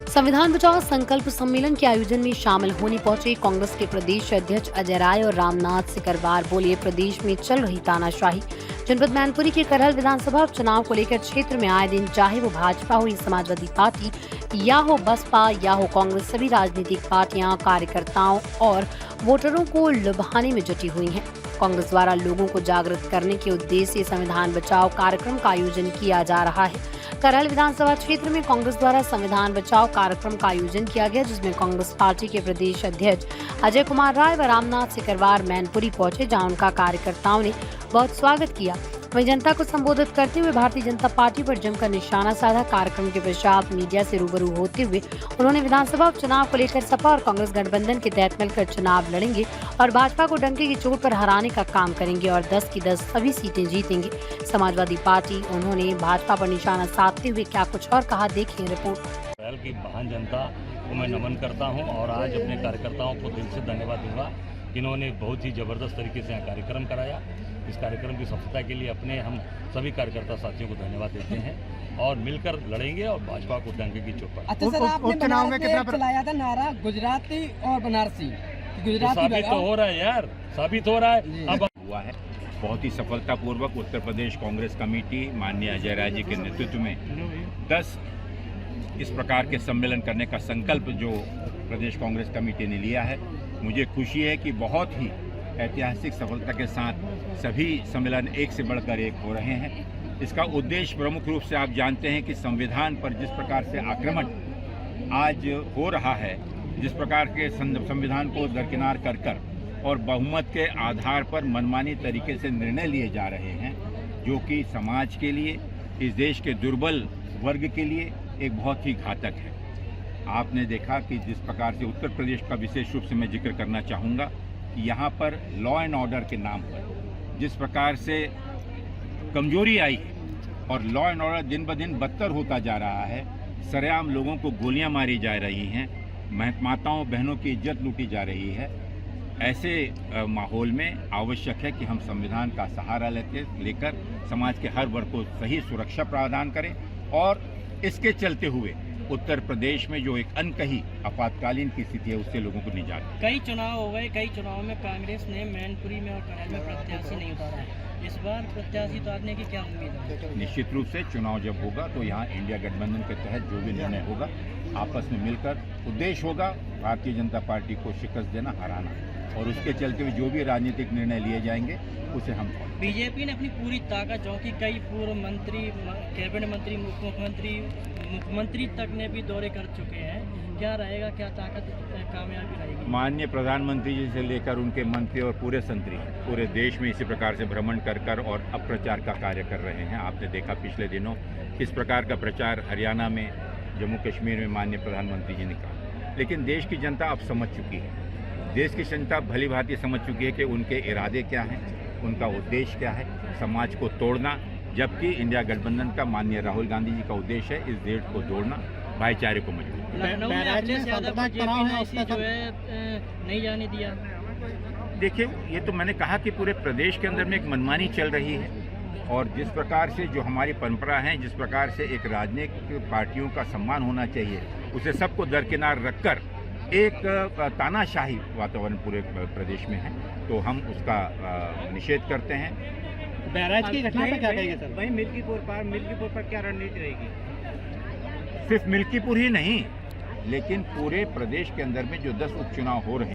संविधान बचाओ संकल्प सम्मेलन के आयोजन में शामिल होने पहुंचे कांग्रेस के प्रदेश अध्यक्ष अजय राय और रामनाथ सिकरवार बोले, प्रदेश में चल रही तानाशाही जनपद मैनपुरी के करहल विधानसभा चुनाव को लेकर क्षेत्र में आए दिन चाहे वो भाजपा हो या समाजवादी पार्टी या हो बसपा या हो कांग्रेस, सभी राजनीतिक पार्टियां कार्यकर्ताओं और वोटरों को लुभाने में जुटी हुई हैं। कांग्रेस द्वारा लोगों को जागृत करने के उद्देश्य से संविधान बचाओ कार्यक्रम का आयोजन किया जा रहा है। करहल विधानसभा क्षेत्र में कांग्रेस द्वारा संविधान बचाओ कार्यक्रम का आयोजन किया गया, जिसमें कांग्रेस पार्टी के प्रदेश अध्यक्ष अजय कुमार राय व रामनाथ सिकरवार मैनपुरी पहुंचे, जहां उनका कार्यकर्ताओं ने बहुत स्वागत किया। वहीं जनता को संबोधित करते हुए भारतीय जनता पार्टी पर जमकर निशाना साधा। कार्यक्रम के पश्चात मीडिया से रूबरू होते हुए उन्होंने विधानसभा उपचुनाव को लेकर सपा और कांग्रेस गठबंधन के तहत मिलकर चुनाव लड़ेंगे और भाजपा को डंके की चोट पर हराने का काम करेंगे और 10 की 10 सभी सीटें जीतेंगे। समाजवादी पार्टी उन्होंने भाजपा पर निशाना साधते हुए क्या कुछ और कहा, देखिए रिपोर्ट। करहल की महान जनता को मैं नमन करता हूं और आज अपने कार्यकर्ताओं को दिल से धन्यवाद दूंगा। इन्होंने बहुत ही ज़बरदस्त तरीके से यहाँ कार्यक्रम कराया। इस कार्यक्रम की सफलता के लिए अपने हम सभी कार्यकर्ता साथियों को धन्यवाद देते हैं और मिलकर लड़ेंगे और भाजपा को डंके की चोट पर। अच्छा सर, आपने चुनाव में कितना चलाया था नारा गुजराती और बनारसी? गुजराती साबित तो हो रहा है यार, साबित हो रहा है। अब हुआ है बहुत ही सफलतापूर्वक। उत्तर प्रदेश कांग्रेस कमेटी माननीय अजय राय जी के नेतृत्व में 10 इस प्रकार के सम्मेलन करने का संकल्प जो प्रदेश कांग्रेस कमेटी ने लिया है, मुझे खुशी है कि बहुत ही ऐतिहासिक सफलता के साथ सभी सम्मेलन एक से बढ़कर एक हो रहे हैं। इसका उद्देश्य प्रमुख रूप से आप जानते हैं कि संविधान पर जिस प्रकार से आक्रमण आज हो रहा है, जिस प्रकार के संविधान को दरकिनार कर और बहुमत के आधार पर मनमानी तरीके से निर्णय लिए जा रहे हैं, जो कि समाज के लिए, इस देश के दुर्बल वर्ग के लिए एक बहुत ही घातक है। आपने देखा कि जिस प्रकार से उत्तर प्रदेश का विशेष रूप से मैं जिक्र करना चाहूँगा कि यहाँ पर लॉ एंड ऑर्डर के नाम पर जिस प्रकार से कमजोरी आई है और लॉ एंड ऑर्डर दिन ब दिन बदतर होता जा रहा है, सरेआम लोगों को गोलियां मारी जा रही हैं, माताओं बहनों की इज्जत लूटी जा रही है। ऐसे माहौल में आवश्यक है कि हम संविधान का सहारा लेकर समाज के हर वर्ग को सही सुरक्षा प्रदान करें और इसके चलते हुए उत्तर प्रदेश में जो एक अनकही आपातकालीन की स्थिति है उससे लोगों को निजात। कई चुनाव हो गए, कई चुनाव में कांग्रेस ने मैनपुरी में और करहल में प्रत्याशी नहीं उतारा है। इस बार प्रत्याशी उतारने की क्या उम्मीद है? निश्चित रूप से चुनाव जब होगा तो यहाँ इंडिया गठबंधन के तहत जो भी निर्णय होगा आपस में मिलकर उद्देश्य होगा भारतीय जनता पार्टी को शिकस्त देना, हराना, और उसके चलते हुए जो भी राजनीतिक निर्णय लिए जाएंगे उसे हम। बीजेपी ने अपनी पूरी ताकत, जो कि कई पूर्व मंत्री, कैबिनेट मंत्री, मुख्यमंत्री तक ने भी दौरे कर चुके हैं, क्या रहेगा, क्या ताकत कामयाबी रहेगी? माननीय प्रधानमंत्री जी से लेकर उनके मंत्री और पूरे संतरी पूरे देश में इसी प्रकार से भ्रमण कर और अप्रचार का कार्य कर रहे हैं। आपने देखा पिछले दिनों किस प्रकार का प्रचार हरियाणा में, जम्मू कश्मीर में माननीय प्रधानमंत्री जी ने कहा। लेकिन देश की जनता अब समझ चुकी है, देश की जनता भली भांति समझ चुकी है कि उनके इरादे क्या हैं, उनका उद्देश्य क्या है, समाज को तोड़ना, जबकि इंडिया गठबंधन का माननीय राहुल गांधी जी का उद्देश्य है इस देश को जोड़ना, भाईचारे को मजबूत। नहीं जाने दिया। देखिए, ये तो मैंने कहा कि पूरे प्रदेश के अंदर में एक मनमानी चल रही है और जिस प्रकार से जो हमारी परंपरा है, जिस प्रकार से एक राजनीतिक पार्टियों का सम्मान होना चाहिए, उसे सबको दरकिनार रखकर एक तानाशाही वातावरण पूरे प्रदेश में है, तो हम उसका निषेध करते हैं। बैराज की घटना पर क्या कहेंगे सर? वहीं मिल्कीपुर पर क्या रणनीति रहेगी? सिर्फ मिल्कीपुर ही नहीं, लेकिन पूरे प्रदेश के अंदर में जो 10 उपचुनाव हो रहे हैं